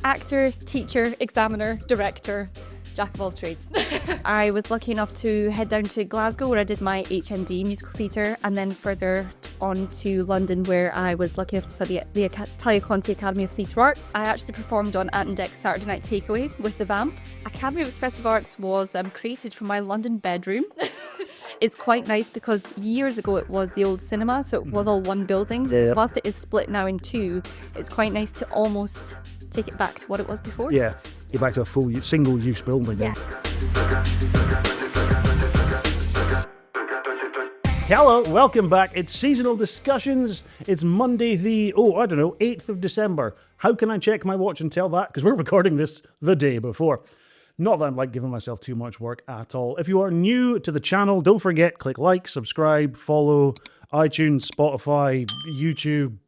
actor, teacher, examiner, director, jack of all trades. I was lucky enough to head down to Glasgow where I did my HND musical theatre, and then further on to London where I was lucky enough to study at the Conti Academy of Theatre Arts. I actually performed on Ant and Dec's Saturday Night Takeaway with the Vamps. Academy of Expressive Arts was created from my London bedroom. It's quite nice because years ago it was the old cinema, so it was all one building. Yeah. Whilst it is split now in two, it's quite nice to almost take it back to what it was before. Yeah, you're back to a full single-use building then. Hello, welcome back. It's Seasonal Discussions. It's Monday the, 8th of December. How can I check my watch and tell that? Because we're recording this the day before. Not that I'm like giving myself too much work at all. If you are new to the channel, don't forget, click like, subscribe, follow, iTunes, Spotify, YouTube,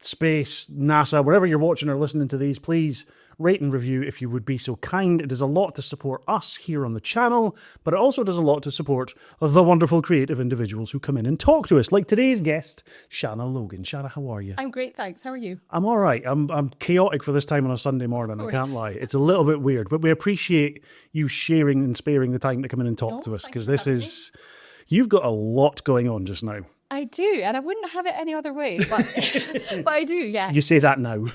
Space, NASA, wherever you're watching or listening to these, please rate and review if you would be so kind. It does a lot to support us here on the channel, but it also does a lot to support the wonderful creative individuals who come in and talk to us, like today's guest, Shanna Logan. Shanna, how are you? I'm great, thanks. How are you? I'm all right. I'm chaotic for this time on a Sunday morning, I can't lie. It's a little bit weird, but we appreciate you sharing and sparing the time to come in and talk to us, because this is... You've got a lot going on just now. I do, and I wouldn't have it any other way, but but I do, yeah. You say that now.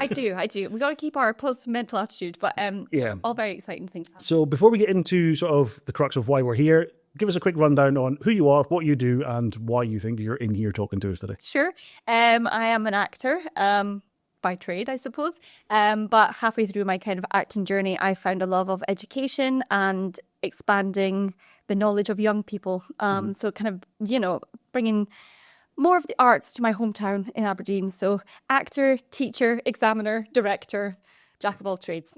I do. We got to keep our positive mental attitude, but all very exciting things happen. So before we get into sort of the crux of why we're here, give us a quick rundown on who you are, what you do, and why you think you're in here talking to us today. Sure. I am an actor. By trade, I suppose. But halfway through my kind of acting journey, I found a love of education and expanding the knowledge of young people. So kind of, bringing more of the arts to my hometown in Aberdeen. So actor, teacher, examiner, director, jack of all trades.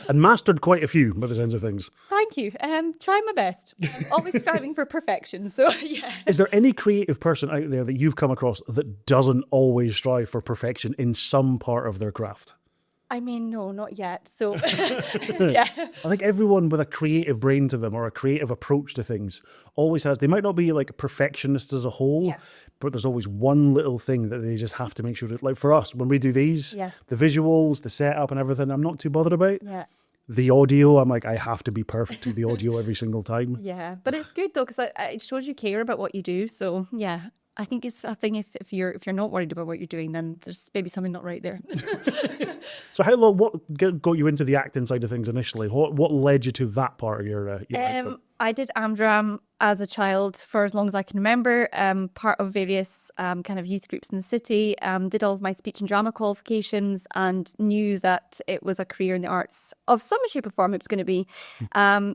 And mastered quite a few by the sounds of things. Thank you. Trying my best. I'm always striving for perfection. So, yeah. Is there any creative person out there that you've come across that doesn't always strive for perfection in some part of their craft? I mean, no, not yet. So, yeah. I think everyone with a creative brain to them or a creative approach to things always has. They might not be like perfectionists as a whole, but there's always one little thing that they just have to make sure that, like for us, when we do these, the visuals, the setup and everything, I'm not too bothered about. Yeah. The audio, I'm like, I have to be perfect with the audio every single time. Yeah, but it's good though, because it shows you care about what you do. So, yeah. I think it's a thing if you're not worried about what you're doing, then there's maybe something not right there. So how long? What got you into the acting side of things initially? What led you to that part of your I did Amdram as a child for as long as I can remember. Part of various kind of youth groups in the city. Did all of my speech and drama qualifications and knew that it was a career in the arts of some shape or form it was going to be.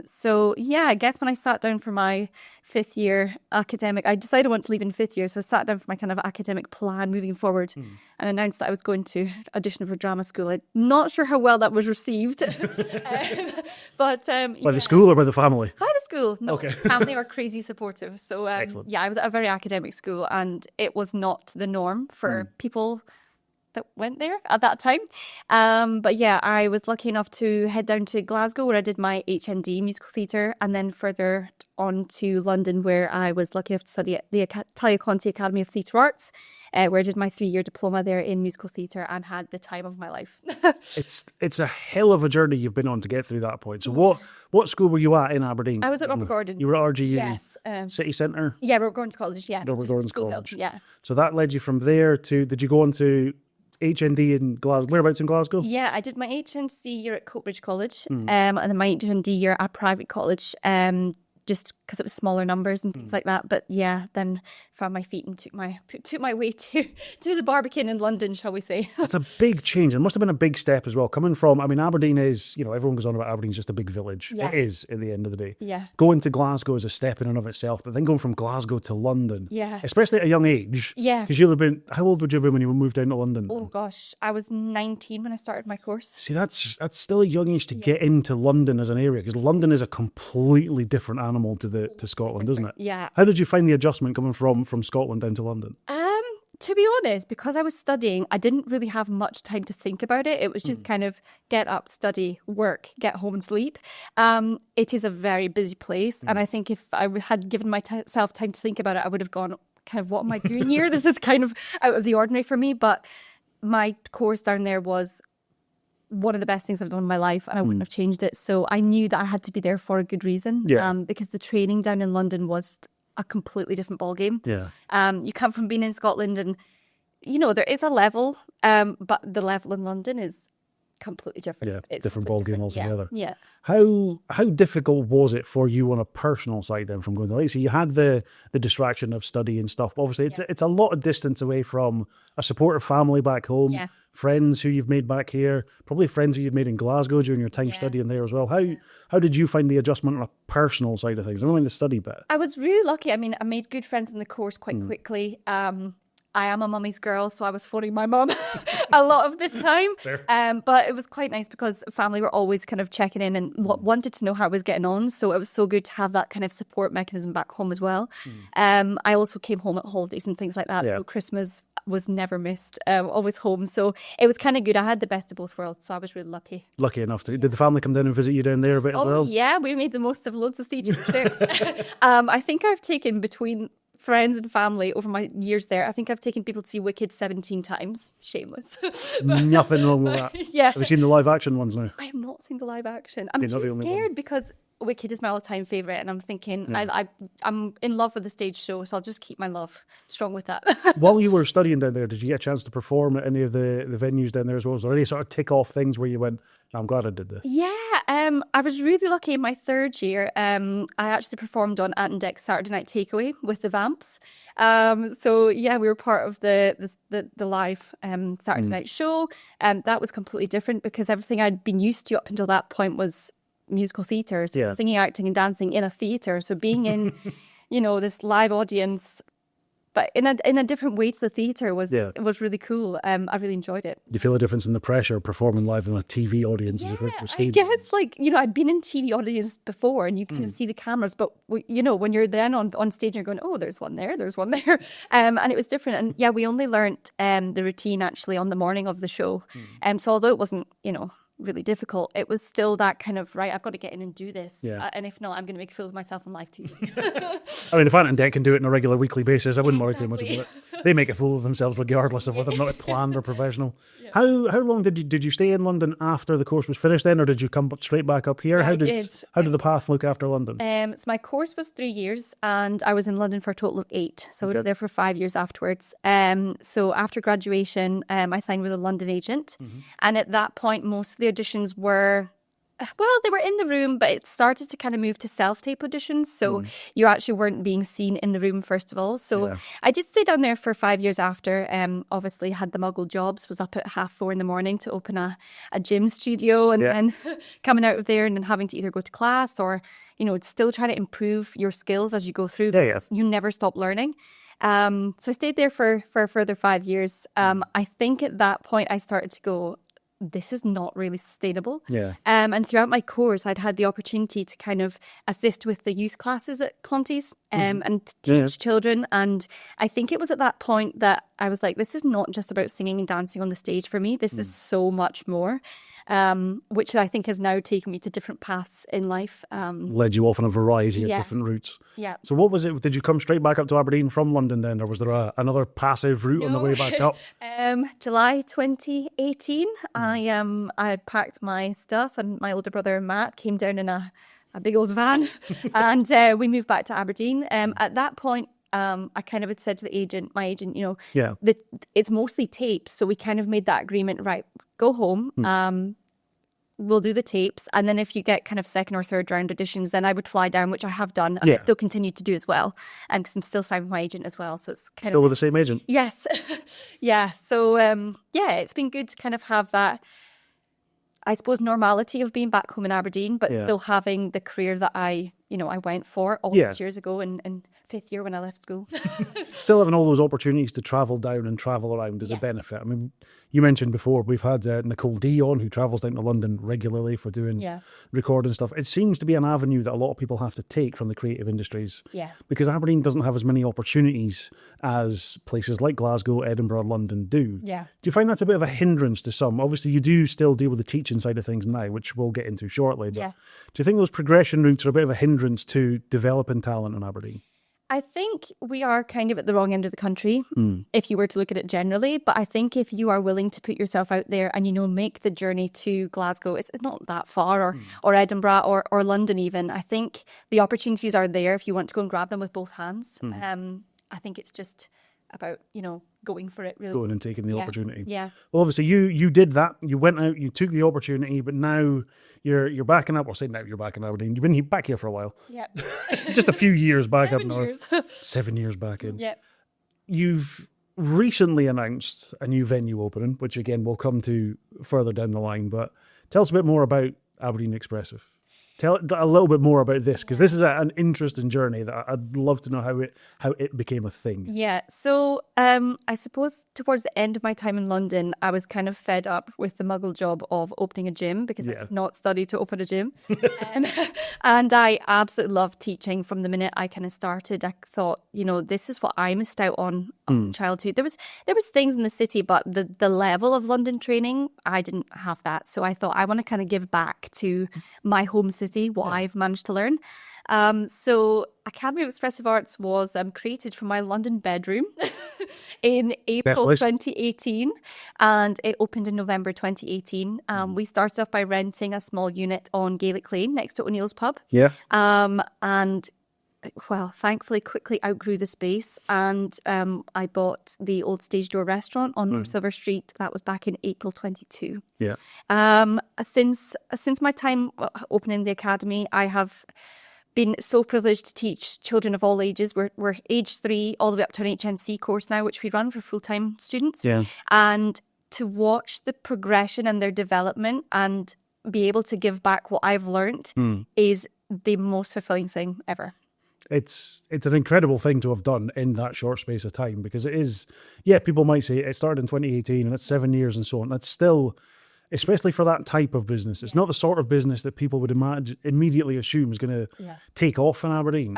So yeah, I guess when I sat down for my fifth year academic, I decided I wanted to leave in fifth year, so I sat down for my kind of academic plan moving forward and announced that I was going to audition for drama school. I'm not sure how well that was received, but by the school or by the family? By the school. No, okay. Family were crazy supportive. So yeah, I was at a very academic school, and it was not the norm for people that went there at that time. But yeah, I was lucky enough to head down to Glasgow where I did my HND musical theatre, and then further on to London where I was lucky enough to study at the Conti Academy of Theatre Arts, where I did my 3-year diploma there in musical theatre and had the time of my life. It's a hell of a journey you've been on to get through that point. So what school were you at in Aberdeen? I was at Robert Gordon. You were at RGU? Yes. City Centre? Yeah, Robert Gordon's College, yeah. Robert Gordon's College. Yeah. So that led you from there to, did you go on to HND in Glasgow? Whereabouts in Glasgow? Yeah, I did my HNC year at Coatbridge College, and then my HND year at private college, just because it was smaller numbers and things like that. But yeah, then found my feet and took my way to the Barbican in London, shall we say. That's a big change. It must have been a big step as well. Coming from, I mean, Aberdeen is, everyone goes on about Aberdeen's just a big village. Yeah. It is at the end of the day. Yeah. Going to Glasgow is a step in and of itself, but then going from Glasgow to London, Yeah. especially at a young age. Yeah. Because you'll have been, how old would you have been when you moved down to London? Oh gosh, I was 19 when I started my course. See, that's still a young age to get into London as an area, because London is a completely different animal to Scotland, isn't it? Yeah. How did you find the adjustment coming from Scotland down to London? To be honest, because I was studying, I didn't really have much time to think about it. It was just kind of get up, study, work, get home and sleep. It is a very busy place. And I think if I had given myself time to think about it, I would have gone, kind of, what am I doing here? This is kind of out of the ordinary for me. But my course down there was one of the best things I've done in my life, and I wouldn't have changed it. So I knew that I had to be there for a good reason. Yeah. Because the training down in London was a completely different ballgame. Yeah. You come from being in Scotland, and there is a level, but the level in London is completely different. Yeah, It's different completely ballgame different. altogether. Yeah. How difficult was it for you on a personal side then from going to so you had the distraction of study and stuff, but obviously it's a lot of distance away from a supportive family back home, Yeah. friends who you've made back here, probably friends who you've made in Glasgow during your time studying there as well. How did you find the adjustment on a personal side of things? I don't mean the study bit. I was really lucky. I mean, I made good friends in the course quite quickly. I am a mummy's girl, so I was phoning my mum a lot of the time. But it was quite nice because family were always kind of checking in and wanted to know how I was getting on. So it was so good to have that kind of support mechanism back home as well. I also came home at holidays and things like that. Yeah. So Christmas was never missed, always home. So it was kind of good. I had the best of both worlds, so I was really lucky. Lucky enough to. Did the family come down and visit you down there a bit as well? Yeah, we made the most of loads of theatres and trips. I think I've taken between friends and family over my years there, I think I've taken people to see Wicked 17 times. Shameless. Nothing wrong with that. Yeah. Have you seen the live action ones now? I have not seen the live action. I'm You're not the too only scared one. because Wicked is my all-time favourite, and I'm thinking I'm in love with the stage show, so I'll just keep my love strong with that. While you were studying down there, did you get a chance to perform at any of the venues down there as well? Was there any sort of tick-off things where you went, I'm glad I did this? Yeah, I was really lucky in my third year. I actually performed on Ant and Dec's Saturday Night Takeaway with the Vamps. So yeah, we were part of the live Saturday night show. That was completely different because everything I'd been used to up until that point was musical theatre, so singing, acting and dancing in a theatre. So being in, this live audience, but in a different way to the theatre was really cool. I really enjoyed it. Do you feel a difference in the pressure of performing live in a TV audience as opposed to a stage? I guess I'd been in TV audience before and you kind of see the cameras, but when you're then on stage, you're going, oh, there's one there. And it was different. And yeah, we only learnt the routine actually on the morning of the show. So although it wasn't, really difficult, it was still that kind of, right, I've got to get in and do this. And if not, I'm going to make a fool of myself on live TV. I mean, if Ant and Dec can do it on a regular weekly basis, I wouldn't worry too much about it. They make a fool of themselves regardless of whether or not it's planned or professional. How long did you stay in London after the course was finished then, or did you come straight back up here? How did the path look after London? So my course was 3 years and I was in London for a total of 8. So I was there for 5 years afterwards. So after graduation, I signed with a London agent. And at that point, most of the auditions were, they were in the room, but it started to kind of move to self-tape auditions. So you actually weren't being seen in the room, first of all. So I did stay down there for 5 years after. Obviously had the muggle jobs, was up at 4:30 in the morning to open a gym studio and then coming out of there and then having to either go to class or, still trying to improve your skills as you go through. You never stop learning. So I stayed there for a further 5 years. I think at that point I started to go, this is not really sustainable. And throughout my course, I'd had the opportunity to kind of assist with the youth classes at Conti's and teach children. And I think it was at that point that I was like, this is not just about singing and dancing on the stage for me. This is so much more, which I think has now taken me to different paths in life. Led you off on a variety of different routes. So what was it? Did you come straight back up to Aberdeen from London then, or was there another passive route on the way back up? July 2018, I packed my stuff and my older brother Matt came down in a big old van and we moved back to Aberdeen. At that point, I kind of had said to my agent, that it's mostly tapes. So we kind of made that agreement, right, go home. We'll do the tapes. And then if you get kind of second or third round auditions, then I would fly down, which I have done. And I still continue to do as well. Because I'm still signed with my agent as well. So it's kind still with the same agent? Yes. So, it's been good to kind of have that, I suppose, normality of being back home in Aberdeen, but still having the career that I went for all those years ago in fifth year when I left school. Still having all those opportunities to travel down and travel around is a benefit. I mean, you mentioned before, we've had Nicole D on, who travels down to London regularly for doing recording stuff. It seems to be an avenue that a lot of people have to take from the creative industries. Because Aberdeen doesn't have as many opportunities as places like Glasgow, Edinburgh, London do. Do you find that's a bit of a hindrance to some? Obviously, you do still deal with the teaching side of things now, which we'll get into shortly. But do you think those progression routes are a bit of a hindrance to developing talent in Aberdeen? I think we are kind of at the wrong end of the country if you were to look at it generally. But I think if you are willing to put yourself out there and, make the journey to Glasgow, it's not that far, or Edinburgh or London even. I think the opportunities are there if you want to go and grab them with both hands. I think it's just about, going for it, really. Going and taking the opportunity. Yeah. Well, obviously, you did that. You went out, you took the opportunity, but now you're back in Aberdeen. Say now you're back in Aberdeen. You've been back here for a while. Yeah. Just a few years back up 7 north. years. 7 years back in. Yeah. You've recently announced a new venue opening, which again we'll come to further down the line. But tell us a bit more about Aberdeen Expressive. Tell a little bit more about this, because this is an interesting journey that I'd love to know how it became a thing. Yeah. So I suppose towards the end of my time in London, I was kind of fed up with the muggle job of opening a gym, because I did not study to open a gym. And I absolutely loved teaching from the minute I kind of started. I thought, this is what I missed out on childhood. There was things in the city, but the level of London training, I didn't have that. So I thought I want to kind of give back to my home city what I've managed to learn. So Academy of Expressive Arts was created from my London bedroom in April 2018, and it opened in November 2018. We started off by renting a small unit on Gaelic Lane next to O'Neill's pub. Yeah. And thankfully quickly outgrew the space, and I bought the old Stage Door restaurant on North Silver Street. That was back in April 22. Yeah. Since my time opening the academy, I have been so privileged to teach children of all ages. We're age 3 all the way up to an HNC course now, which we run for full-time students. Yeah. And to watch the progression and their development and be able to give back what I've learned is the most fulfilling thing ever. It's an incredible thing to have done in that short space of time, because it is, people might say it started in 2018 and it's 7 years and so on. That's still, especially for that type of business, it's not the sort of business that people would immediately assume is going to take off in Aberdeen.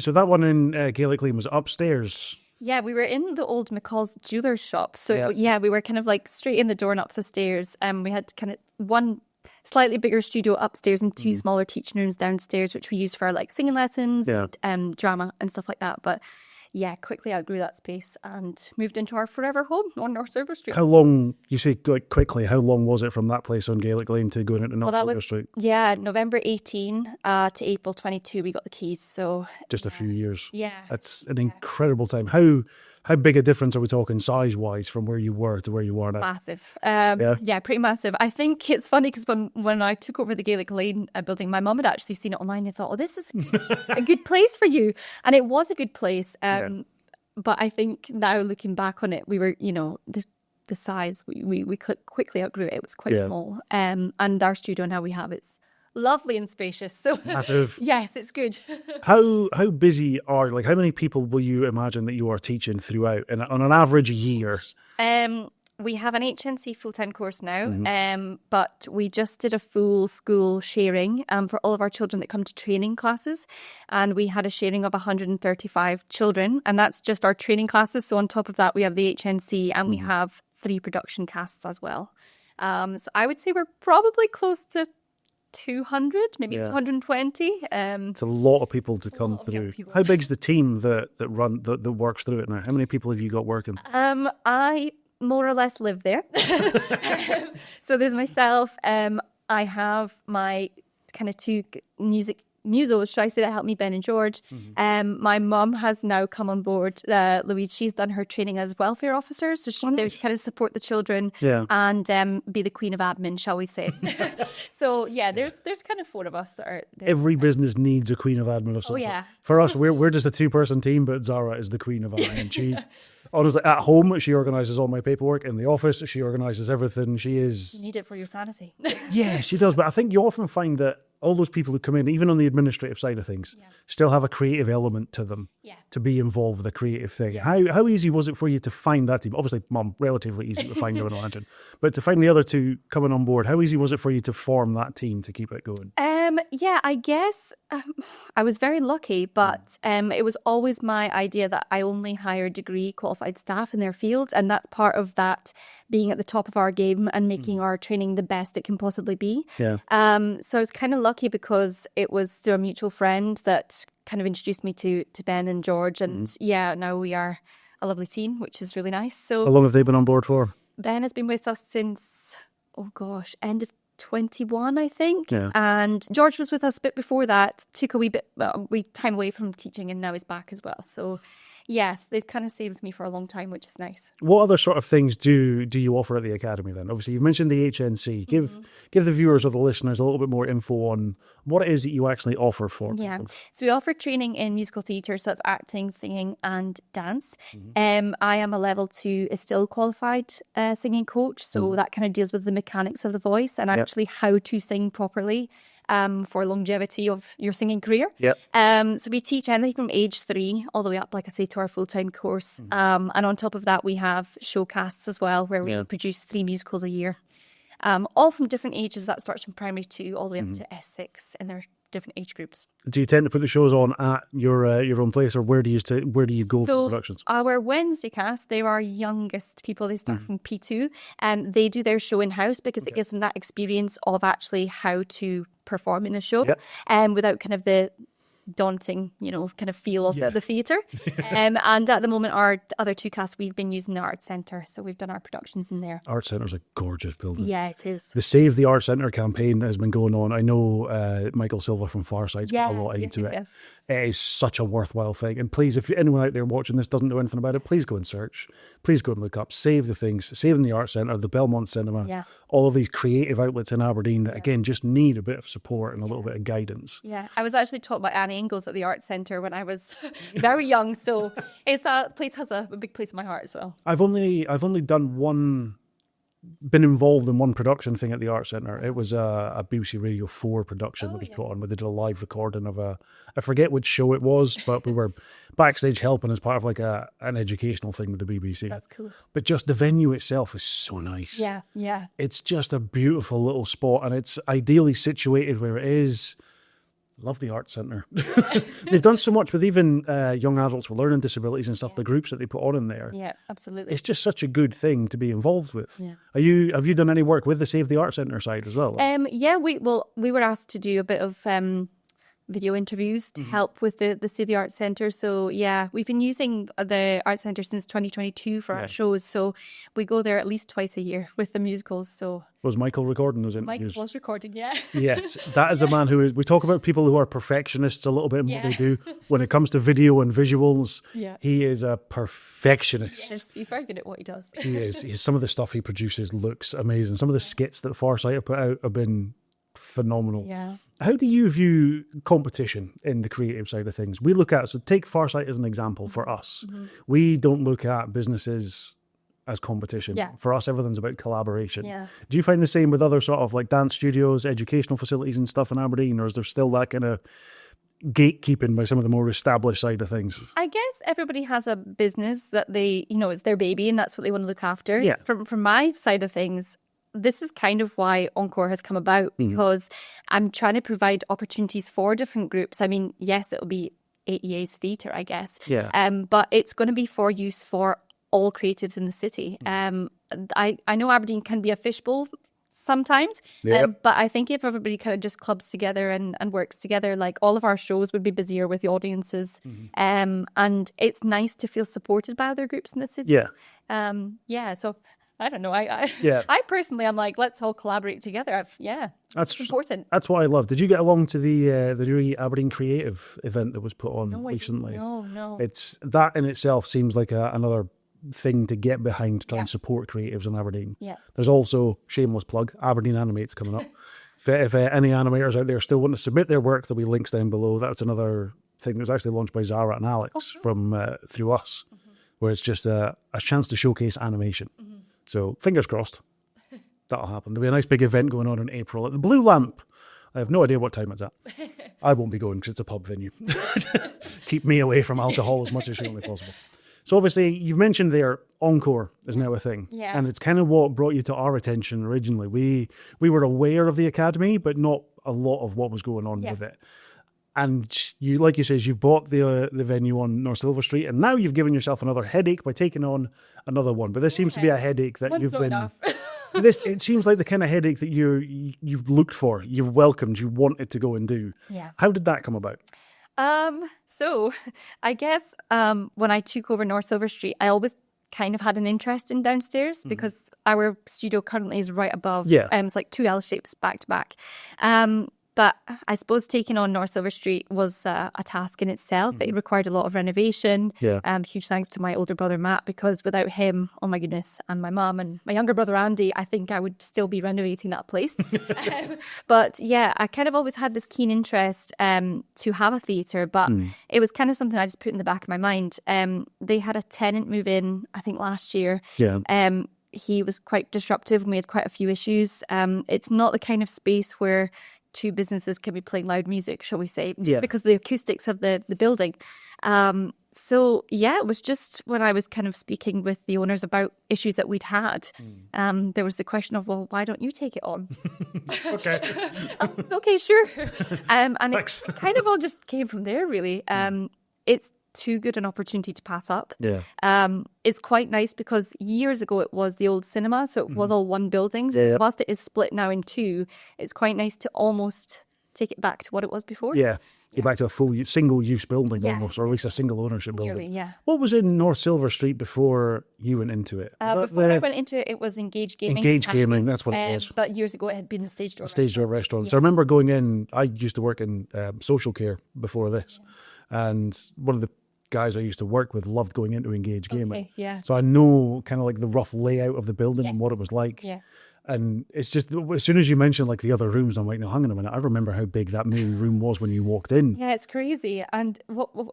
So that one in Gaelic Lane was upstairs? Yeah, we were in the old McCall's jeweller's shop. So we were kind of like straight in the door and up the stairs. We had kind of one slightly bigger studio upstairs and 2 smaller teaching rooms downstairs, which we use for like singing lessons and drama and stuff like that. But quickly outgrew that space and moved into our forever home on North Silver Street. How long, you say quickly, how long was it from that place on Gaelic Lane to going into North Silver Street? Yeah, November 18 to April 22 we got the keys, so... Just a few years. Yeah. That's an incredible time. How big a difference are we talking size-wise from where you were to where you are now? Massive. Pretty massive. I think it's funny because when I took over the Gaelic Lane building, my mum had actually seen it online and thought, this is a good place for you. And it was a good place. But I think now looking back on it, we were, the size, we quickly outgrew it. It was quite small. And our studio now we have, it's lovely and spacious. So massive. Yes, it's good. How busy how many people will you imagine that you are teaching throughout on an average year? We have an HNC full-time course now, but we just did a full school sharing for all of our children that come to training classes, and we had a sharing of 135 children, and that's just our training classes. So on top of that, we have the HNC, and we have 3 production casts as well. So I would say we're probably close to 200, maybe 220. It's a lot of people to come through. How big's the team that works through it now? How many people have you got working? I more or less live there. So there's myself. I have my kind of 2 musos, should I say, that help me, Ben and George. My mum has now come on board, Louise. She's done her training as welfare officer, so she's there to kind of support the children and be the queen of admin, shall we say. So there's kind of 4 of us that are there. Every business needs a queen of admin of some sort. For us, we're just a 2-person team, but Zara is the queen of admin. She honestly, at home, she organises all my paperwork. In the office, she organises everything. She is... You need it for your sanity. Yeah, she does. But I think you often find that all those people who come in, even on the administrative side of things, still have a creative element to them to be involved with a creative thing. How easy was it for you to find that team? Obviously, Mum, relatively easy to find, I would imagine. But to find the other 2 coming on board, how easy was it for you to form that team to keep it going? Yeah, I guess I was very lucky, but it was always my idea that I only hire degree qualified staff in their field, and that's part of that being at the top of our game and making our training the best it can possibly be. Yeah. So I was kind of lucky because it was through a mutual friend that kind of introduced me to Ben and George, and yeah, now we are a lovely team, which is really nice. How So long have they been on board for? Ben has been with us since, oh gosh, end of 21, I think. Yeah. And George was with us a bit before that, took a wee bit, time away from teaching, and now he's back as well. So yes, they've kind of stayed with me for a long time, which is nice. What other sort of things do you offer at the Academy then? Obviously, you've mentioned the HNC. Give the viewers or the listeners a little bit more info on what it is that you actually offer for Yeah. people. So we offer training in musical theatre, so that's acting, singing, and dance. I am a level 2 still qualified singing coach, so that kind of deals with the mechanics of the voice and actually how to sing properly for longevity of your singing career. Yep. So we teach anything from age 3 all the way up, like I say, to our full-time course. And on top of that, we have showcasts as well, where we produce 3 musicals a year. All from different ages. That starts from primary 2 all the way up to S6 in their different age groups. Do you tend to put the shows on at your own place, or where do you go So for productions? our Wednesday cast, they're our youngest people. They start from P2, and they do their show in-house because it gives them that experience of actually how to perform in a show without kind of the daunting, kind of feel of the theatre. And at the moment, our other 2 casts, we've been using the Arts Centre, so we've done our productions in there. Arts Centre's a gorgeous building. Yeah, it is. The Save the Arts Centre campaign has been going on. I know Michael Silva from Farsight's put a lot into it. Yes. It is such a worthwhile thing. And please, if anyone out there watching this doesn't know anything about it, please go and search. Please go and look up Save the Things, Saving the Arts Centre, the Belmont Cinema, all of these creative outlets in Aberdeen that, again, just need a bit of support and a little bit of guidance. Yeah, I was actually taught by Annie Ingalls at the Arts Centre when I was very young. So that place has a big place in my heart as well. I've only been involved in one production thing at the Arts Centre. It was a BBC Radio 4 production that was put on, where they did a live recording of I forget which show it was, but we were backstage helping as part of like an educational thing with the BBC. That's cool. But just the venue itself is so nice. Yeah, yeah. It's just a beautiful little spot, and it's ideally situated where it is. Love the Arts Centre. They've done so much with even young adults with learning disabilities and stuff, the groups that they put on in there. Yeah, absolutely. It's just such a good thing to be involved with. Yeah. Have you done any work with the Save the Arts Centre side as well? Yeah, we were asked to do a bit of video interviews to help with the Save the Arts Centre. So yeah, we've been using the Arts Centre since 2022 for our shows. So we go there at least twice a year with the musicals. So Was Michael recording those interviews? Mike was recording, yeah. Yes, that is a man who is. We talk about people who are perfectionists a little bit in what they do. When it comes to video and visuals, he is a perfectionist. Yes, he's very good at what he does. He is. Some of the stuff he produces looks amazing. Some of the skits that Farsight have put out have been phenomenal. Yeah. How do you view competition in the creative side of things? We look at, so take Farsight as an example for us. We don't look at businesses as competition. Yeah. For us, everything's about collaboration. Yeah. Do you find the same with other sort of like dance studios, educational facilities and stuff in Aberdeen, or is there still that kind of gatekeeping by some of the more established side of things? I guess everybody has a business that they, it's their baby and that's what they want to look after. Yeah. From my side of things, this is kind of why Encore has come about, because I'm trying to provide opportunities for different groups. I mean, yes, it'll be AEA's theatre, I guess. Yeah. But it's going to be for use for all creatives in the city. I know Aberdeen can be a fishbowl sometimes, but I think if everybody kind of just clubs together and works together, like all of our shows would be busier with the audiences. And it's nice to feel supported by other groups in the city. Yeah. So I don't know. I personally, I'm like, let's all collaborate together. That's important. That's what I love. Did you get along to the new Aberdeen Creative event that was put on recently? No. It's that in itself seems like another thing to get behind to try and support creatives in Aberdeen. Yeah. There's also, shameless plug, Aberdeen Animate's coming up. If any animators out there still want to submit their work, there'll be links down below. That's another thing that was actually launched by Zara and Alex from through us, where it's just a chance to showcase animation. So fingers crossed that'll happen. There'll be a nice big event going on in April at the Blue Lamp. I have no idea what time it's at. I won't be going because it's a pub venue. Keep me away from alcohol as much as humanly possible. So obviously you've mentioned there Encore is now a thing. Yeah. And it's kind of what brought you to our attention originally. We were aware of the Academy, but not a lot of what was going on with it. And you, like you says, you've bought the venue on North Silver Street, and now you've given yourself another headache by taking on another one. But this seems to be a headache that One's you've not been. enough. It seems like the kind of headache that you've looked for, you've welcomed, you wanted to go and do. Yeah. How did that come about? So I guess when I took over North Silver Street, I always kind of had an interest in downstairs because our studio currently is right above. Yeah. It's like two L shapes back to back. But I suppose taking on North Silver Street was a task in itself. It required a lot of renovation. Yeah. Huge thanks to my older brother, Matt, because without him, oh my goodness, and my mum and my younger brother, Andy, I think I would still be renovating that place. But yeah, I kind of always had this keen interest to have a theatre, but it was kind of something I just put in the back of my mind. They had a tenant move in, I think last year. Yeah. He was quite disruptive and we had quite a few issues. It's not the kind of space where two businesses can be playing loud music, shall we say, just because of the acoustics of the building. So yeah, it was just when I was kind of speaking with the owners about issues that we'd had, there was the question of, well, why don't you take it on? Okay. Okay, sure. And Thanks. it kind of all just came from there, really. It's too good an opportunity to pass up. Yeah. It's quite nice because years ago it was the old cinema, so it was all one building. So whilst it is split now in two, it's quite nice to almost take it back to what it was before. Yeah. You're back to a full single-use building almost, or at least a single ownership building. Nearly, yeah. What was in North Silver Street before you went into it? Before I went into it, it was Engage Gaming. Engage Gaming, that's what it was. But years ago it had been the Stage Door Stage Door Restaurant. So I remember going in, I used to work in social care before this, and one of the guys I used to work with loved going into Engage Gaming. Okay, yeah. So I know kind of like the rough layout of the building and what it was like. Yeah. And it's just, as soon as you mentioned like the other rooms, I'm like, no, hang on a minute. I remember how big that main room was when you walked in. Yeah, it's crazy. And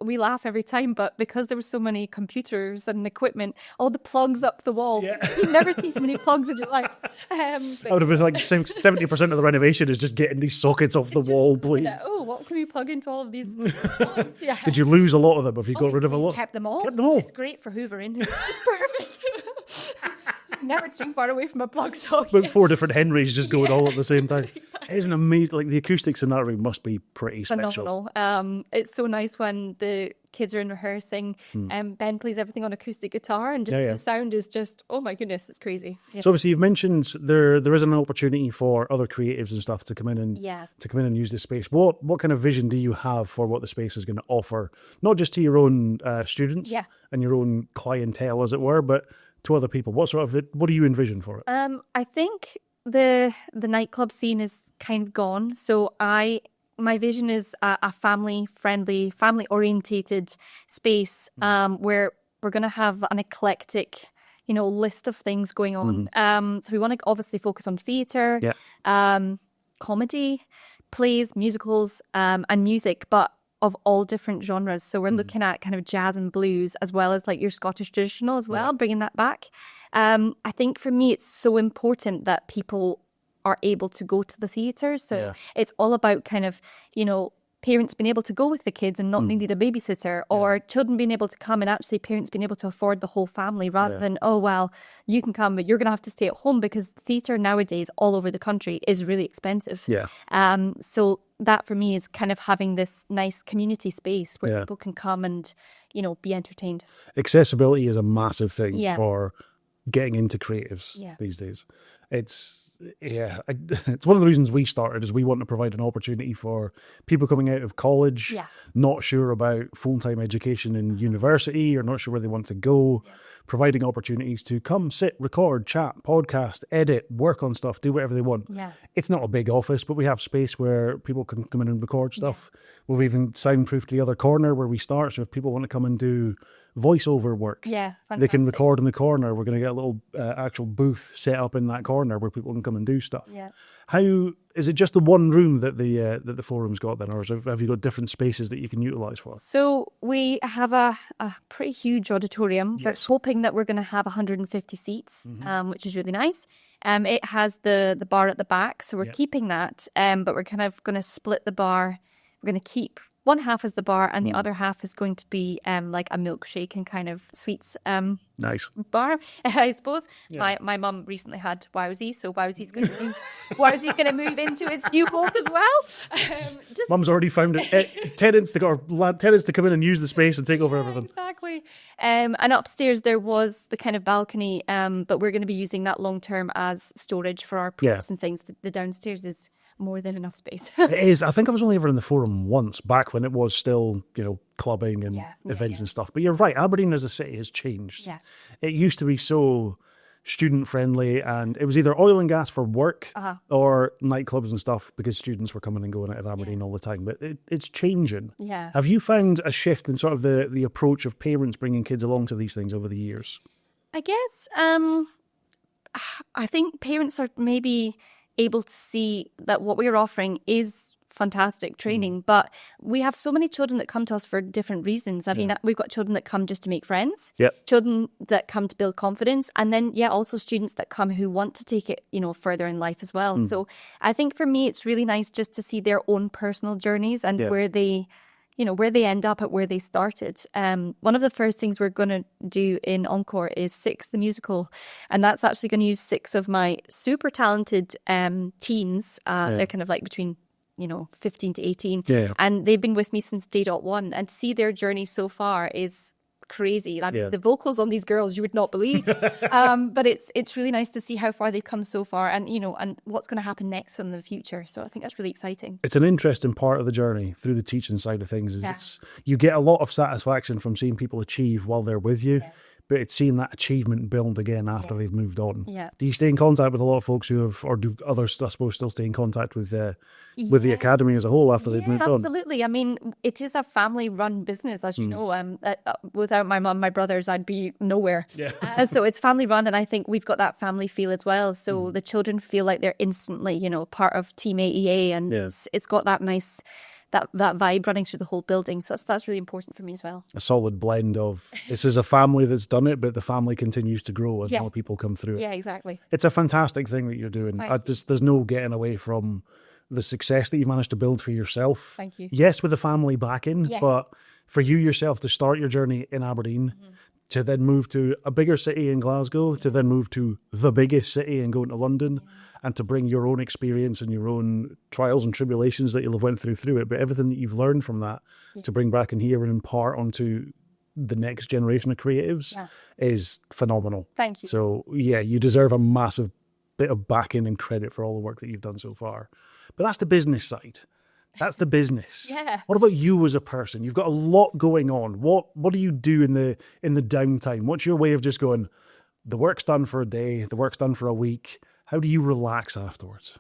we laugh every time, but because there were so many computers and equipment, all the plugs up the wall. Yeah. You never see so many plugs in your life. I would have been like 70% of the renovation is just getting these sockets off the wall, please. Oh, what can we plug into all of these plugs? Yeah. Did you lose a lot of them? Have you got rid of a We lot? kept them all. Kept them all. It's great for hoovering. It's perfect. Never too far away from a plug socket. About 4 different Henrys just going all at the same time. Exactly. Isn't amazing? Like the acoustics in that room must be pretty special. Phenomenal. It's so nice when the kids are in rehearsing. Ben plays everything on acoustic guitar, and just the sound is just, oh my goodness, it's crazy. Yeah. So obviously you've mentioned there is an opportunity for other creatives and stuff to come in and use this space. What kind of vision do you have for what the space is going to offer, not just to your own students and your own clientele, as it were, but to other people? What do you envision for it? I think the nightclub scene is kind of gone. So my vision is a family-friendly, family-orientated space where we're going to have an eclectic, list of things going on. So we want to obviously focus on theatre, comedy, plays, musicals, and music, but of all different genres. So we're looking at kind of jazz and blues, as well as like your Scottish traditional as well, bringing that back. I think for me, it's so important that people are able to go to the theatre. So it's all about kind of, parents being able to go with the kids and not needing a babysitter, or children being able to come and actually parents being able to afford the whole family, rather than, oh, well, you can come, but you're going to have to stay at home, because theatre nowadays all over the country is really expensive. So that for me is kind of having this nice community space where people can come and, be entertained. Accessibility is a massive thing for getting into creatives these days. It's one of the reasons we started, is we want to provide an opportunity for people coming out of college, not sure about full-time education in university, or not sure where they want to go, providing opportunities to come, sit, record, chat, podcast, edit, work on stuff, do whatever they want. It's not a big office, but we have space where people can come in and record stuff. We've even soundproofed the other corner where we start, so if people want to come and do voiceover work, they can record in the corner. We're going to get a little actual booth set up in that corner where people can come and do stuff. How is it just the one room that the forum's got then, or have you got different spaces that you can utilize for? So we have a pretty huge auditorium. We're hoping that we're going to have 150 seats, which is really nice. It has the bar at the back, so we're keeping that, but we're kind of going to split the bar. We're going to keep one half is the bar, and the other half is going to be like a milkshake and kind of sweets Nice. bar, I suppose. My mum recently had Wowsy, so Wowsy's going to move into its new home as well. Mum's already found tenants to come in and use the space and take over everything. Exactly. And upstairs there was the kind of balcony, but we're going to be using that long term as storage for our props and things. The downstairs is more than enough space. It is. I think I was only ever in the Forum once, back when it was still, clubbing and events and stuff. But you're right, Aberdeen as a city has changed. Yeah. It used to be so student friendly, and it was either oil and gas for work or nightclubs and stuff because students were coming and going out of Aberdeen all the time. But it's changing. Yeah. Have you found a shift in sort of the approach of parents bringing kids along to these things over the years? I guess I think parents are maybe able to see that what we're offering is fantastic training, but we have so many children that come to us for different reasons. I mean, we've got children that come just to make friends, children that come to build confidence, and then also students that come who want to take it further in life as well. So I think for me it's really nice just to see their own personal journeys and where they end up at where they started. One of the first things we're going to do in Encore is Six, the musical. And that's actually going to use 6 of my super talented teens. They're kind of like between 15 to 18. And they've been with me since day .1. And to see their journey so far is crazy. I mean, the vocals on these girls you would not believe. But it's really nice to see how far they've come so far, and and what's going to happen next in the future. So I think that's really exciting. It's an interesting part of the journey through the teaching side of things. You get a lot of satisfaction from seeing people achieve while they're with you. But it's seeing that achievement build again after they've moved on. Do you stay in contact with a lot of folks who have, or do others, I suppose, still stay in contact with the Academy as a whole after they've moved on? Absolutely. I mean, it is a family-run business, as you know. Without my mum, my brothers, I'd be nowhere. So it's family-run, and I think we've got that family feel as well. So the children feel like they're instantly, part of Team AEA, and it's got that nice... that vibe running through the whole building. So that's really important for me as well. A solid blend of, this is a family that's done it, but the family continues to grow as more people come through it. Yeah, exactly. It's a fantastic thing that you're doing. There's no getting away from the success that you've managed to build for yourself. Thank you. Yes, with the family backing, but for you yourself to start your journey in Aberdeen, to then move to a bigger city in Glasgow, to then move to the biggest city and go into London, and to bring your own experience and your own trials and tribulations that you'll have went through it, but everything that you've learned from that to bring back in here and impart onto the next generation of creatives is phenomenal. Thank you. So you deserve a massive bit of backing and credit for all the work that you've done so far. But that's the business side. That's the business. What about you as a person? You've got a lot going on. What do you do in the downtime? What's your way of just going, the work's done for a day, the work's done for a week. How do you relax afterwards?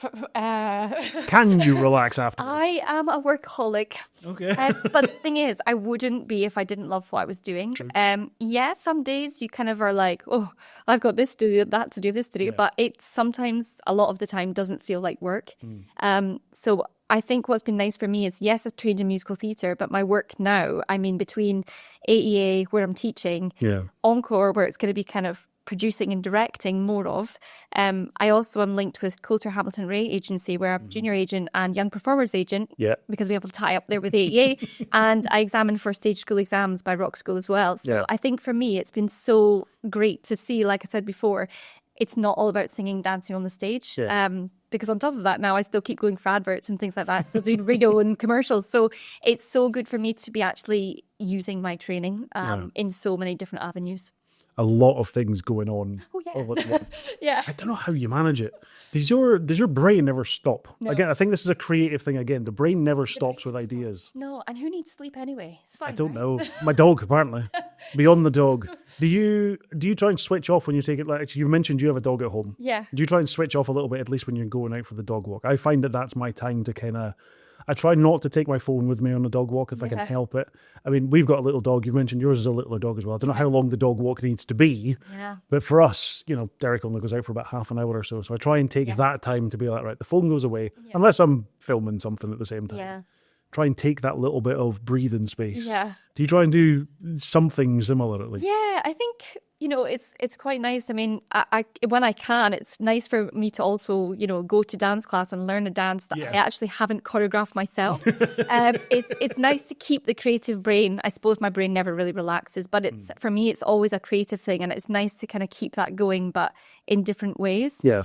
Can you relax afterwards? I am a workaholic. Okay. But the thing is, I wouldn't be if I didn't love what I was doing. Some days you kind of are like, oh, I've got this to do, that to do, this to do. But it sometimes, a lot of the time, doesn't feel like work. So I think what's been nice for me is, yes, I've trained in musical theatre, but my work now, I mean, between AEA, where I'm teaching, Encore, where it's going to be kind of producing and directing more of. I also am linked with Coulter Hamilton Ray Agency, where I'm junior agent and young performers agent, because we have a tie up there with AEA. And I examine for stage school exams by Rock School as well. So I think for me, it's been so great to see, like I said before, it's not all about singing, dancing on the stage. Because on top of that, now I still keep going for adverts and things like that, still doing radio and commercials. So it's so good for me to be actually using my training in so many different avenues. A lot of things going on all at once. I don't know how you manage it. Does your brain never stop? No. Again, I think this is a creative thing again. The brain never stops with ideas. No, and who needs sleep anyway? It's fine. I don't know. My dog, apparently. Beyond the dog. Do you try and switch off when you take it? Like you mentioned, you have a dog at home. Yeah. Do you try and switch off a little bit, at least when you're going out for the dog walk? I find that that's my time to kind of. I try not to take my phone with me on a dog walk if I can help it. I mean, we've got a little dog. You mentioned yours is a littler dog as well. I don't know how long the dog walk needs to be. But for us, Derek only goes out for about half an hour or so. So I try and take that time to be like, right, the phone goes away, unless I'm filming something at the same time. Try and take that little bit of breathing space. Do you try and do something similar at least? Yeah, I think it's quite nice. I mean, I when I can, it's nice for me to also, go to dance class and learn a dance that I actually haven't choreographed myself. It's nice to keep the creative brain. I suppose my brain never really relaxes, but for me, it's always a creative thing, and it's nice to kind of keep that going, but in different ways. Yeah.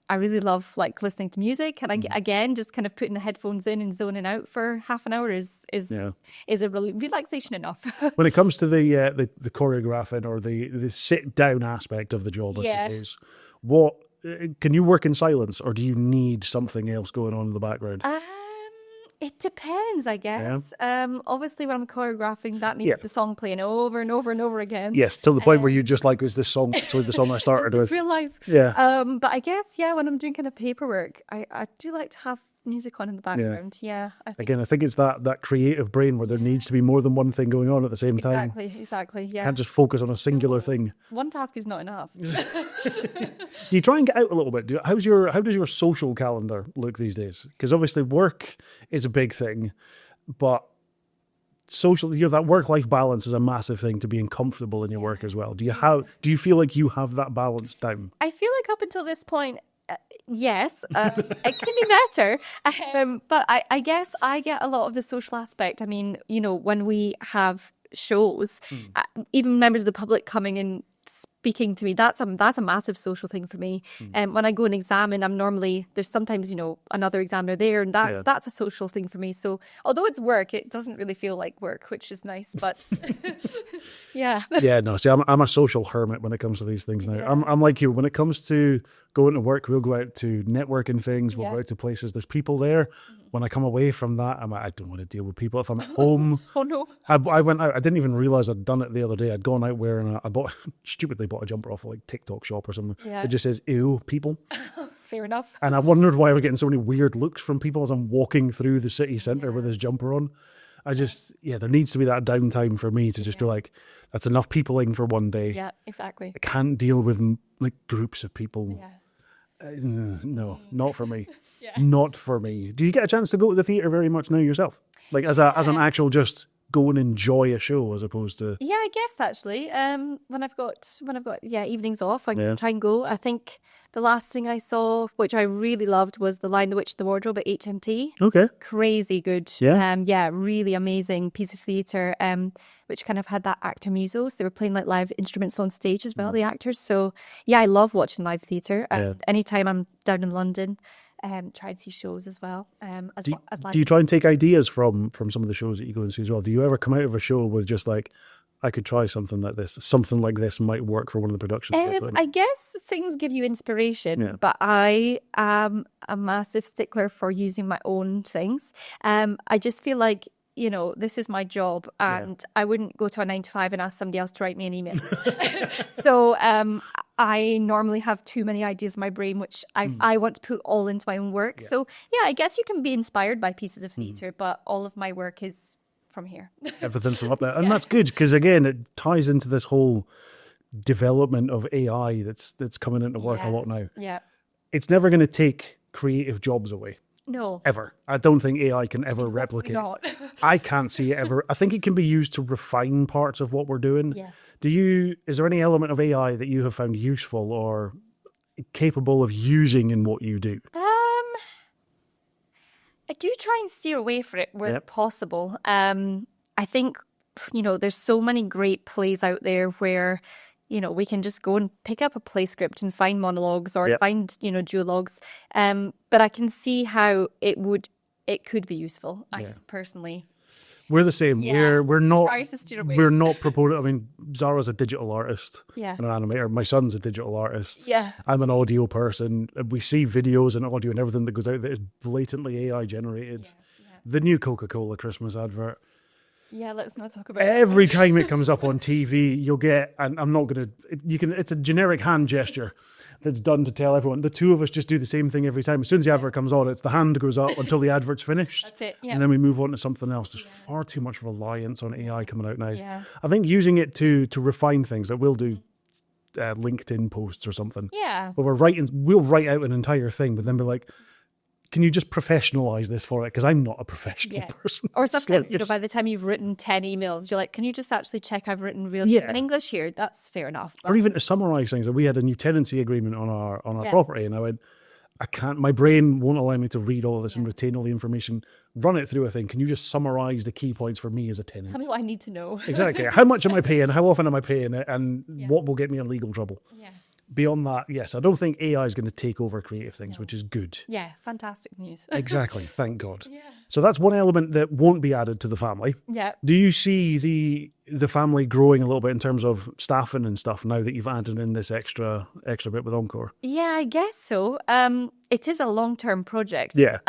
I really love like listening to music, and again, just kind of putting the headphones in and zoning out for half an hour is a really relaxation enough. When it comes to the choreographing or the sit down aspect of the job, I suppose, what can you work in silence, or do you need something else going on in the background? It depends, I guess. Obviously, when I'm choreographing, that needs the song playing over and over and over again. Yes, till the point where you just like, is this song actually the song I started with? Real life. Yeah. But I guess, when I'm doing kind of paperwork, I do like to have music on in the background. Yeah. I think it's that creative brain where there needs to be more than one thing going on at the same time. Exactly. Yeah. Can't just focus on a singular thing. One task is not enough. Do you try and get out a little bit? How does your social calendar look these days? Because obviously work is a big thing, but social, that work-life balance is a massive thing to being comfortable in your work as well. Do you feel like you have that balance down? I feel like up until this point, yes, it can be better. But I guess I get a lot of the social aspect. I mean, when we have shows, even members of the public coming and speaking to me, that's a massive social thing for me. And when I go and examine, there's sometimes another examiner there, and that's a social thing for me. So although it's work, it doesn't really feel like work, which is nice. But no. See, I'm a social hermit when it comes to these things now. I'm like you. When it comes to going to work, we'll go out to networking things. We'll go out to places. There's people there. When I come away from that, I don't want to deal with people. If I'm at home, oh no, I went out. I didn't even realize I'd done it the other day. I'd gone out wearing stupidly bought a jumper off of like TikTok shop or something. It just says "ew, people." Fair enough. And I wondered why I was getting so many weird looks from people as I'm walking through the city centre with this jumper on. I just, there needs to be that downtime for me to just be like, that's enough peopling for one day. Yeah, exactly. I can't deal with like groups of people. No, not for me. Not for me. Do you get a chance to go to the theatre very much now yourself? Like as an actual just go and enjoy a show as opposed to... Yeah, I guess actually. When I've got evenings off, I can try and go. I think the last thing I saw, which I really loved, was The Lion, the Witch, the Wardrobe at HMT. Okay. Crazy good. Yeah. Really amazing piece of theatre, which kind of had that actor musos. They were playing like live instruments on stage as well, the actors. So I love watching live theatre. Anytime I'm down in London, try and see shows as well. Do you try and take ideas from some of the shows that you go and see as well? Do you ever come out of a show with just like, I could try something like this. Something like this might work for one of the productions. I guess things give you inspiration, but I am a massive stickler for using my own things. I just feel like, this is my job, and I wouldn't go to a 9 to 5 and ask somebody else to write me an email. So I normally have too many ideas in my brain, which I want to put all into my own work. So I guess you can be inspired by pieces of theatre, but all of my work is from here. Everything's from up there. And that's good, because again, it ties into this whole development of AI that's coming into work a lot now. Yeah. It's never going to take creative jobs away. No. Ever. I don't think AI can ever replicate. Not. I can't see it ever. I think it can be used to refine parts of what we're doing. Yeah. Is there any element of AI that you have found useful or capable of using in what you do? I do try and steer away from it where possible. I think, there's so many great plays out there where, we can just go and pick up a play script and find monologues or find, duologues. But I can see how it could be useful. I just personally... We're the same. Yeah. We're not. Try to steer away. We're not proponent. I mean, Zara's a digital artist. Yeah. And an animator. My son's a digital artist. Yeah. I'm an audio person. We see videos and audio and everything that goes out that is blatantly AI generated. Yeah. The new Coca-Cola Christmas advert. Yeah, let's not talk about Every time it comes up on TV, you'll get, and I'm not going to, it's a generic hand gesture that's done to tell everyone. The two of us just do the same thing every time. As soon as the advert comes on, it's the hand goes up until the advert's finished. That's it, yeah. And then we move on to something else. There's far too much reliance on AI coming out now. Yeah. I think using it to refine things, that we'll do LinkedIn posts or something. Yeah. But we'll write out an entire thing, but then be like, can you just professionalize this for it? Because I'm not a professional person. Or sometimes, by the time you've written 10 emails, you're like, can you just actually check I've written real in English here? That's fair enough. Or even to summarize things. We had a new tenancy agreement on our property, and I went, I can't, my brain won't allow me to read all of this and retain all the information, run it through a thing. Can you just summarize the key points for me as a tenant? Tell me what I need to know. Exactly. How much am I paying? How often am I paying it? And what will get me in legal trouble? Yeah. Beyond that, yes, I don't think AI is going to take over creative things, which is good. Yeah, fantastic news. Exactly. Thank God. Yeah. So that's one element that won't be added to the family. Yeah. Do you see the family growing a little bit in terms of staffing and stuff now that you've added in this extra bit with Encore? Yeah, I guess so. It is a long-term project. Yeah.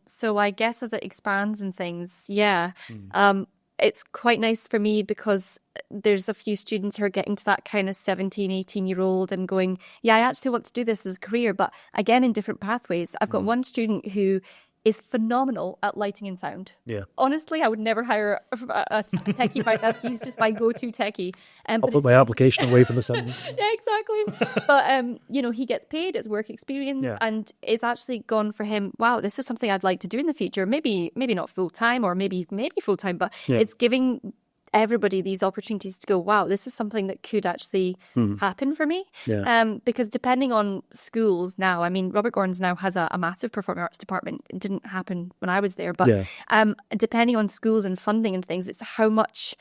So I guess as it expands and things, it's quite nice for me because there's a few students who are getting to that kind of 17, 18-year-old and going, yeah, I actually want to do this as a career, but again, in different pathways. I've got one student who is phenomenal at lighting and sound. Yeah. Honestly, I would never hire a techie like that. He's just my go-to techie. I'll put my application away for the sentence. Yeah, exactly. But, he gets paid, it's work experience, and it's actually gone for him, wow, this is something I'd like to do in the future. Maybe not full-time or maybe full-time, but it's giving everybody these opportunities to go, wow, this is something that could actually happen for me. Yeah. Because depending on schools now, I mean, Robert Gordon's now has a massive performing arts department. It didn't happen when I was there, but depending on schools and funding and things, it's how much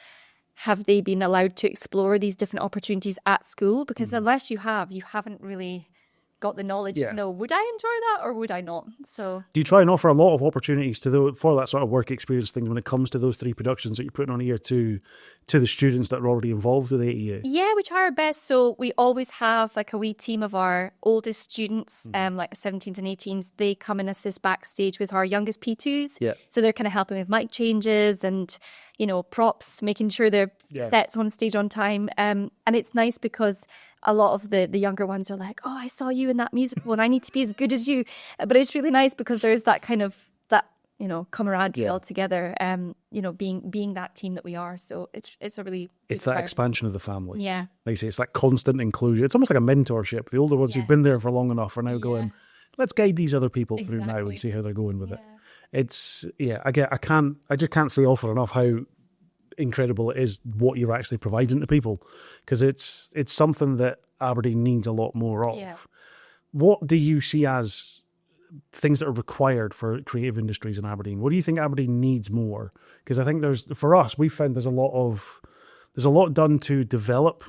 have they been allowed to explore these different opportunities at school? Because unless you haven't really got the knowledge to know, would I enjoy that or would I not? So do you try and offer a lot of opportunities for that sort of work experience thing when it comes to those 3 productions that you're putting on here to the students that are already involved with AEA? Yeah, we try our best. So we always have like a wee team of our oldest students, like 17s and 18s. They come and assist backstage with our youngest P2s. Yeah. So they're kind of helping with mic changes and, props, making sure their sets on stage on time. And it's nice because a lot of the younger ones are like, oh, I saw you in that musical and I need to be as good as you. But it's really nice because there's that kind of camaraderie all together, being that team that we are. So it's a really... It's that expansion of the family. Yeah. Like you say, it's that constant inclusion. It's almost like a mentorship. The older ones who've been there for long enough are now going, let's guide these other people through now and see how they're going with it. It's, I just can't say often enough how incredible it is what you're actually providing to people, because it's something that Aberdeen needs a lot more of. Yeah. What do you see as things that are required for creative industries in Aberdeen? What do you think Aberdeen needs more? Because I think we've found there's a lot done to develop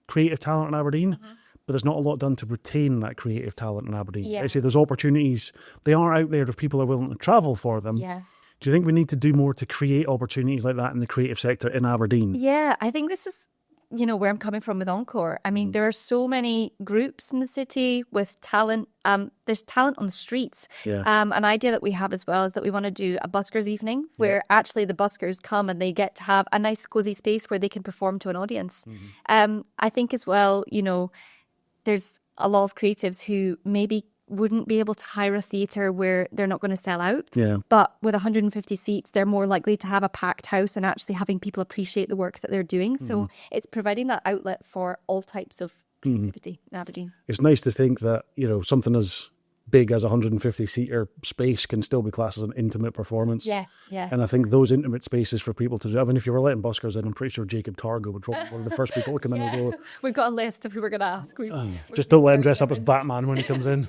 creative talent in Aberdeen, but there's not a lot done to retain that creative talent in Aberdeen. Yeah. I say there's opportunities, they are out there if people are willing to travel for them. Yeah. Do you think we need to do more to create opportunities like that in the creative sector in Aberdeen? Yeah, I think this is, where I'm coming from with Encore. I mean, there are so many groups in the city with talent. There's talent on the streets. Yeah. An idea that we have as well is that we want to do a buskers evening where actually the buskers come and they get to have a nice cozy space where they can perform to an audience. I think as well, there's a lot of creatives who maybe wouldn't be able to hire a theatre where they're not going to sell out. Yeah. But with 150 seats, they're more likely to have a packed house and actually having people appreciate the work that they're doing. So it's providing that outlet for all types of creativity in Aberdeen. It's nice to think that, something as big as a 150-seater space can still be classed as an intimate performance. Yeah, yeah. And I think those intimate spaces for people to do, I mean, if you were letting buskers in, I'm pretty sure Jacob Targo would probably be one of the first people to come in and go, We've got a list of who we're going to ask. just don't let him dress up as Batman when he comes in.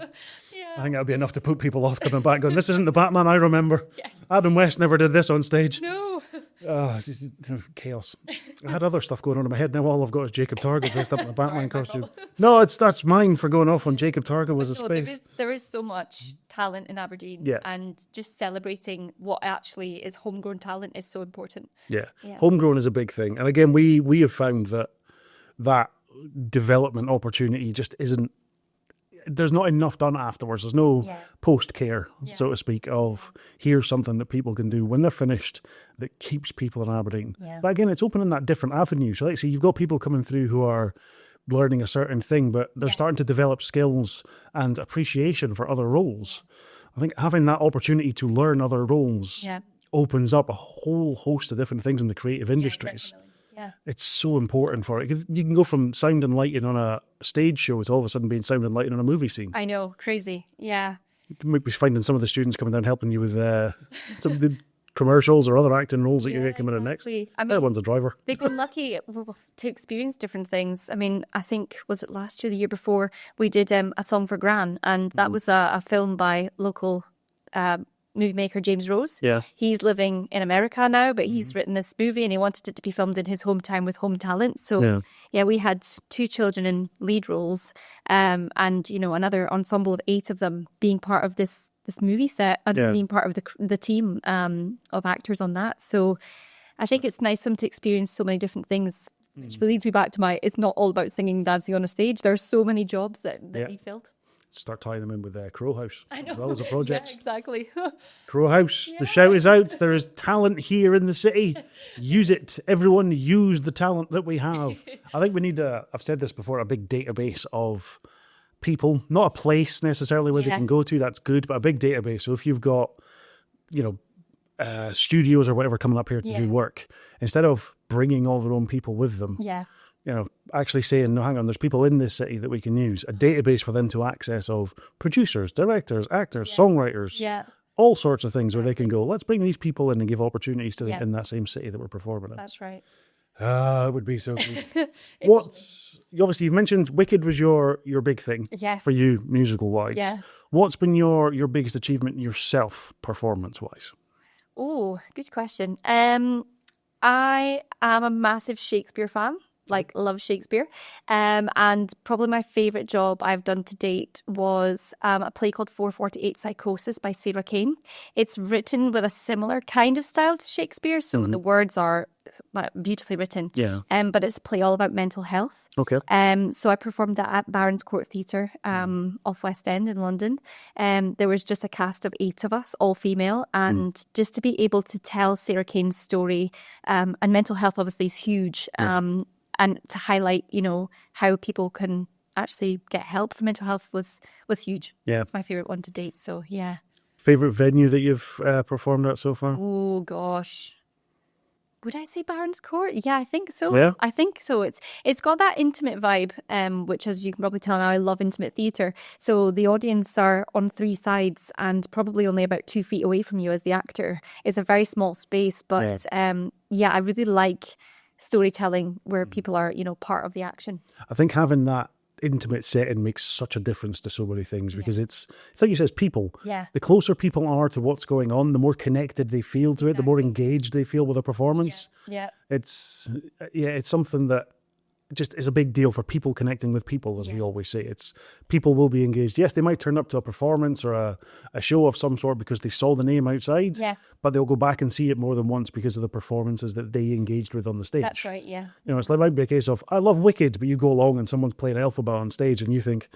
I think that would be enough to put people off coming back going, this isn't the Batman I remember. Adam West never did this on stage. No. It's just chaos. I had other stuff going on in my head. Now all I've got is Jacob Targo dressed up in a Batman costume. No, that's mine for going off on Jacob Targo was a space. There is so much talent in Aberdeen, and just celebrating what actually is homegrown talent is so important. Yeah. Homegrown is a big thing. And again, we have found that development opportunity just isn't, there's not enough done afterwards. There's no post-care, so to speak, of here's something that people can do when they're finished that keeps people in Aberdeen. Yeah. But again, it's opening that different avenue. So like say you've got people coming through who are learning a certain thing, but they're starting to develop skills and appreciation for other roles. I think having that opportunity to learn other roles opens up a whole host of different things in the creative industries. Yeah. It's so important for it. You can go from sound and lighting on a stage show to all of a sudden being sound and lighting on a movie scene. I know, crazy. Yeah. You might be finding some of the students coming down helping you with some of the commercials or other acting roles that you get coming in next. I mean, That one's a driver. they've been lucky to experience different things. I mean, I think, was it last year, the year before, we did A Song for Gran, and that was a film by local movie maker James Rose. Yeah. He's living in America now, but he's written this movie and he wanted it to be filmed in his hometown with home talent. So yeah, we had 2 children in lead roles, and another ensemble of 8 of them being part of this movie set and being part of the team of actors on that. So I think it's nice for them to experience so many different things, which leads me back to it's not all about singing and dancing on a stage. There are so many jobs that they filled. Start tying them in with Crow House as well as a project. Yeah, exactly. Crow House, the shout is out. There is talent here in the city. Use it. Everyone use the talent that we have. I think we need I've said this before, a big database of people, not a place necessarily where they can go to, that's good, but a big database. So if you've got, studios or whatever coming up here to do work, instead of bringing all their own people with them, actually saying, no, hang on, there's people in this city that we can use, a database for them to access of producers, directors, actors, songwriters, all sorts of things where they can go, let's bring these people in and give opportunities to them in that same city that we're performing in. That's right. It would be so good. Obviously you've mentioned Wicked was your big thing for you musical wise. Yes. What's been your biggest achievement yourself performance wise? Oh, good question. I am a massive Shakespeare fan. Love Shakespeare. And probably my favourite job I've done to date was a play called 448 Psychosis by Sarah Kane. It's written with a similar kind of style to Shakespeare, so the words are beautifully written. Yeah. But it's a play all about mental health. Okay. So I performed that at Barons Court Theatre off West End in London. There was just a cast of 8 of us, all female, and just to be able to tell Sarah Kane's story, and mental health obviously is huge. And to highlight, how people can actually get help for mental health was huge. Yeah. It's my favourite one to date. So, yeah. Favourite venue that you've performed at so far? Oh, gosh. Would I say Barons Court? Yeah, I think so. Yeah? I think so. It's got that intimate vibe, which, as you can probably tell now, I love intimate theatre. So the audience are on 3 sides and probably only about 2 feet away from you as the actor. It's a very small space, but I really like storytelling where people are, part of the action. I think having that intimate setting makes such a difference to so many things because it's like you said, people. Yeah. The closer people are to what's going on, the more connected they feel to it, the more engaged they feel with a performance. Yeah. It's something that just is a big deal for people connecting with people, as we always say. It's people will be engaged. Yes, they might turn up to a performance or a show of some sort because they saw the name outside, but they'll go back and see it more than once because of the performances that they engaged with on the stage. That's right, yeah. It's like might be a case of, I love Wicked, but you go along and someone's playing Elphaba on stage and you think,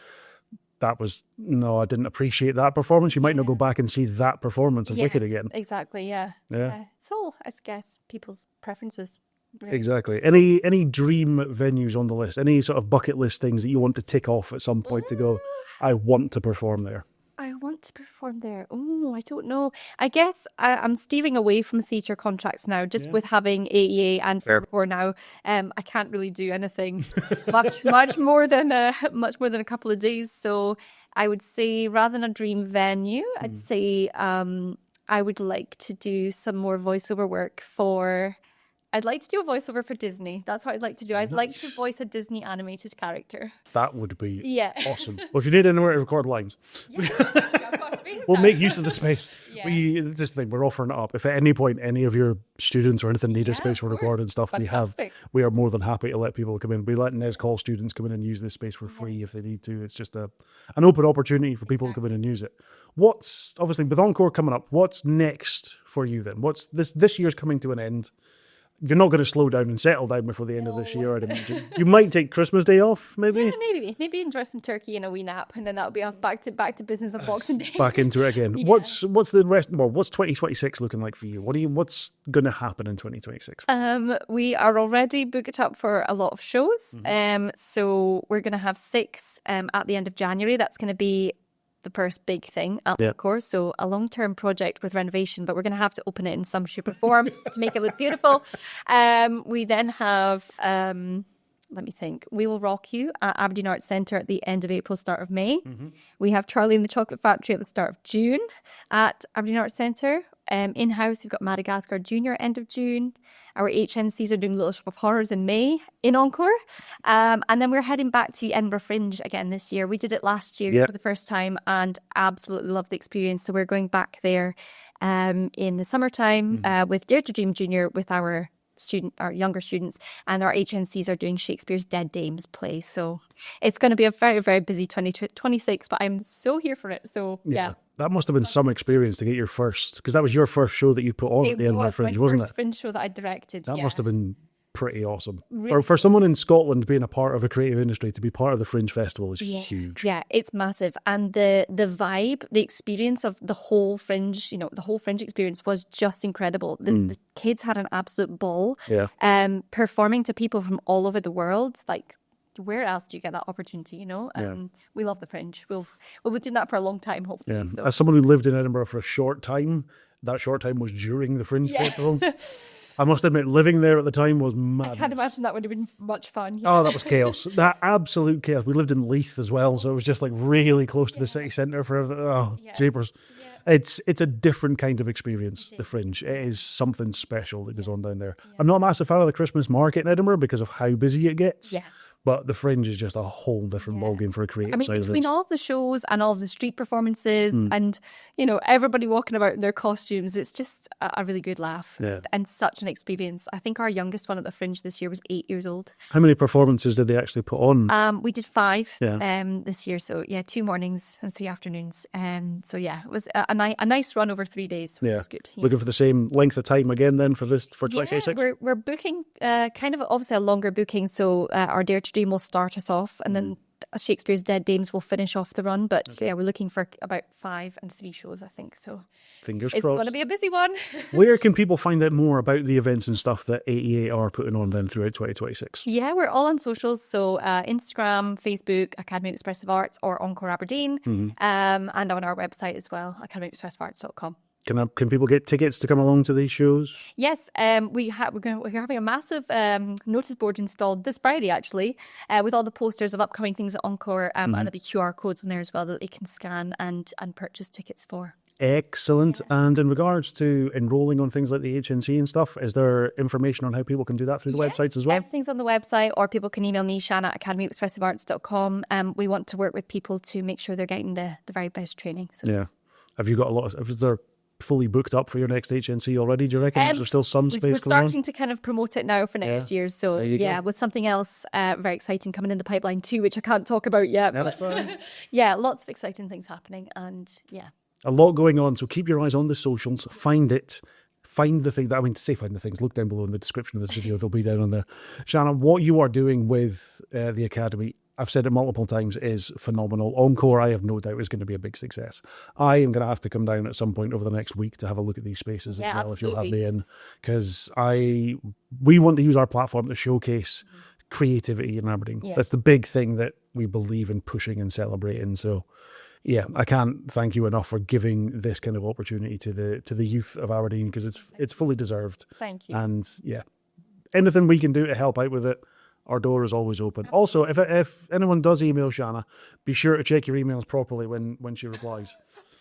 I didn't appreciate that performance. You might not go back and see that performance of Wicked again. Exactly, yeah. It's all, I guess, people's preferences. Really. Exactly. Any dream venues on the list? Any sort of bucket list things that you want to tick off at some point to go, I want to perform there? I want to perform there. Oh, I don't know. I guess I'm steering away from theatre contracts now, just with having AEA and Fairport now. I can't really do anything much more than a couple of days. So I would say, rather than a dream venue, I'd say I would like to do some more voiceover work for. I'd like to do a voiceover for Disney. That's what I'd like to do. I'd like to voice a Disney animated character. That would be awesome. Well, if you need anywhere to record lines, we'll make use of the space. This thing, we're offering it up. If at any point any of your students or anything need a space for recording stuff, we are more than happy to let people come in. We let Nez Call students come in and use this space for free if they need to. It's just an open opportunity for people to come in and use it. What's, obviously, with Encore coming up, what's next for you then? What's this year's coming to an end? You're not going to slow down and settle down before the end of this year, I'd imagine. You might take Christmas Day off, maybe? Yeah, maybe enjoy some turkey and a wee nap, and then that'll be us back to business on Boxing Day. Back into it again. What's the rest? Well, what's 2026 looking like for you? What's going to happen in 2026? We are already booked up for a lot of shows. So we're going to have 6 at the end of January. That's going to be the first big thing, of course. So a long-term project with renovation, but we're going to have to open it in some shape or form to make it look beautiful. We then have let me think. We Will Rock You at Aberdeen Arts Centre at the end of April, start of May. We have Charlie and the Chocolate Factory at the start of June at Aberdeen Arts Centre. In-house, we've got Madagascar Junior end of June. Our HNCs are doing Little Shop of Horrors in May in Encore. And then we're heading back to Edinburgh Fringe again this year. We did it last year for the first time and absolutely loved the experience. So we're going back there in the summertime with Dare to Dream Junior with our younger students, and our HNCs are doing Shakespeare's Dead Dames play. So it's going to be a very, very busy 2026, but I'm so here for it. So yeah. That must have been some experience to get your first, because that was your first show that you put on at the Edinburgh Fringe, wasn't it? My first Fringe show that I directed. That must have been pretty awesome. Really? For someone in Scotland being a part of a creative industry, to be part of the Fringe Festival is huge. Yeah, it's massive. And the vibe, the experience of the whole Fringe, the whole Fringe experience was just incredible. The kids had an absolute ball. Yeah. Performing to people from all over the world, like, where else do you get that opportunity, We love the Fringe. We'll be doing that for a long time, hopefully. Yeah. So. As someone who lived in Edinburgh for a short time, that short time was during the Fringe Festival. I must admit, living there at the time was mad. I can't imagine that would have been much fun. Oh, that was chaos. That absolute chaos. We lived in Leith as well, so it was just like really close to the city centre for jeepers. Yeah. It's a different kind of experience, the Fringe. It is something special that goes on down there. Yeah. I'm not a massive fan of the Christmas market in Edinburgh because of how busy it gets. Yeah. But the Fringe is just a whole different ballgame for a creative side of it. Between all of the shows and all of the street performances and, everybody walking about in their costumes, it's just a really good laugh and such an experience. I think our youngest one at the Fringe this year was 8 years old. How many performances did they actually put on? We did 5 this year. So, 2 mornings and 3 afternoons. It was a nice run over 3 days. Which was good. Looking for the same length of time again then for 2026? We're booking kind of obviously a longer booking. So our Dare to Dream will start us off, and then Shakespeare's Dead Dames will finish off the run. But we're looking for about 5 and 3 shows, I think. So fingers crossed. It's going to be a busy one. Where can people find out more about the events and stuff that AEA are putting on then throughout 2026? Yeah, we're all on socials. So Instagram, Facebook, Academy of Expressive Arts, or Encore Aberdeen, and on our website as well, academyofexpressivearts.com. Can people get tickets to come along to these shows? Yes, we're having a massive notice board installed this Friday, actually, with all the posters of upcoming things at Encore, and there'll be QR codes on there as well that they can scan and purchase tickets for. Excellent. Yeah. And in regards to enrolling on things like the HNC and stuff, is there information on how people can do that through the websites as well? Everything's on the website, or people can email me, Shanna at academyofexpressivearts.com. We want to work with people to make sure they're getting the very best training. So. Yeah. Have you got is there fully booked up for your next HNC already, do you reckon? Is there still some space? We're starting to kind of promote it now for next year. So with something else very exciting coming in the pipeline too, which I can't talk about yet. That's fine. Lots of exciting things happening, and a lot going on. So keep your eyes on the socials, find the thing find the things, look down below in the description of this video, they'll be down on there. Shanna, what you are doing with the Academy, I've said it multiple times, is phenomenal. Encore, I have no doubt, is going to be a big success. I am going to have to come down at some point over the next week to have a look at these spaces as well, absolutely. If you'll have me in, because we want to use our platform to showcase creativity in Aberdeen. Yeah. That's the big thing that we believe in pushing and celebrating. So I can't thank you enough for giving this kind of opportunity to the youth of Aberdeen, because it's fully deserved. Thank you. And anything we can do to help out with it, our door is always open. Also, if anyone does email Shanna, be sure to check your emails properly when she replies.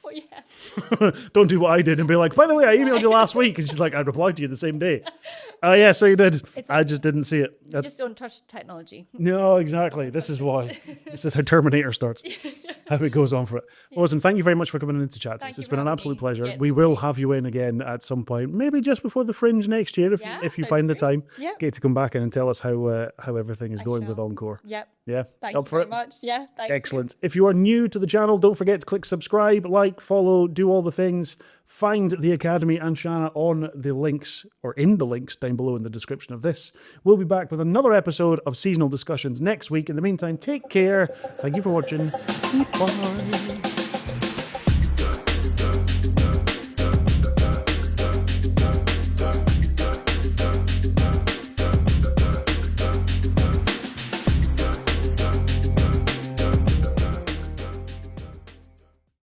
Oh, yeah. Don't do what I did and be like, by the way, I emailed you last week. And she's like, I replied to you the same day. Yeah, so you did. I just didn't see it. You just don't touch technology. No, exactly. This is why. This is how Terminator starts. How it goes on for it. Well, listen, thank you very much for coming in to chat to us. It's been an absolute pleasure. Yeah, we will have you in again at some point, maybe just before the Fringe next year, if you find the time. Yep. Get to come back in and tell us how everything is going with Encore. Yep. Yeah. Thank you very much. Yeah. Excellent. If you are new to the channel, don't forget to click subscribe, like, follow, do all the things. Find the Academy and Shanna on the links, or in the links down below in the description of this. We'll be back with another episode of Seasonal Discussions next week. In the meantime, take care. Thank you for watching. Bye.